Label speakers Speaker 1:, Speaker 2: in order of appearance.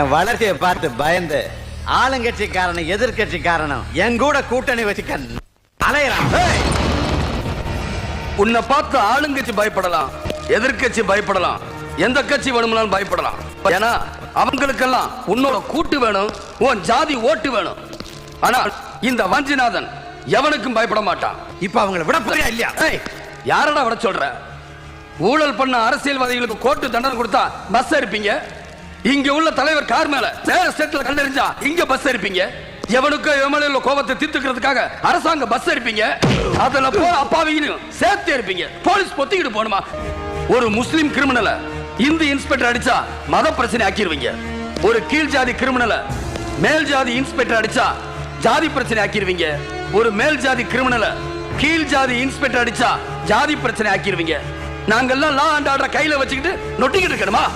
Speaker 1: என் வளர்ச்சியை பார்த்து பயந்து ஆளுங்கட்சிக்காரனும் எதிர்கட்சிக்காரனும் என் கூட கூட்டணி வச்சுக்க அலையறான்.
Speaker 2: உன்னை பார்த்து ஆளுங்கட்சி பயப்படலாம், எதிர்கட்சி பயப்படலாம், எந்த கட்சி வேணும்னாலும் பயப்படலாம். ஏன்னா அவங்களுக்கெல்லாம் உன்னோட கூட்டு வேணும், உன் ஜாதி ஓட்டு வேணும். ஆனால் இந்த வஞ்சிநாதன் எவனுக்கும் பயப்பட மாட்டான்.
Speaker 1: இப்ப அவங்களை விட போறியா இல்லையா?
Speaker 2: யாரடா விட சொல்ற? ஊழல் பண்ண அரசியல்வாதிகளுக்கு கோர்ட்டு தண்டனை கொடுத்தா பஸ் இருப்பீங்க. இங்க உள்ள தலைவர் கார் மேல வேற ஸ்டேட்ல கண்டறிஞ்சா இங்க பஸ் இருப்பீங்க. எவனுக்கு எம்எல்ஏ கோபத்தை தீர்த்துக்கிறதுக்காக அரசாங்க பஸ் இருப்பீங்க. அதுல போற அப்பாவியும் சேர்த்து இருப்பீங்க. போலீஸ் பொத்திக்கிட்டு போணுமா? ஒரு முஸ்லிம் கிரிமினல இந்து இன்ஸ்பெக்டர் அடிச்சா மத பிரச்சனை ஆக்கிடுவீங்க. ஒரு கீழ் ஜாதி கிரிமினல மேல் ஜாதி இன்ஸ்பெக்டர் அடிச்சா ஜாதி பிரச்சனை ஆக்கிடுவீங்க. ஒரு மேல் ஜாதி கிரிமினல கீழ் ஜாதி இன்ஸ்பெக்டர் அடிச்சா ஜாதி பிரச்சனை ஆக்கிடுவீங்க. நாங்கெல்லாம் லா அண்ட் ஆர்டர் கையில வச்சுக்கிட்டு நொட்டிக்கிட்டு இருக்கணுமா?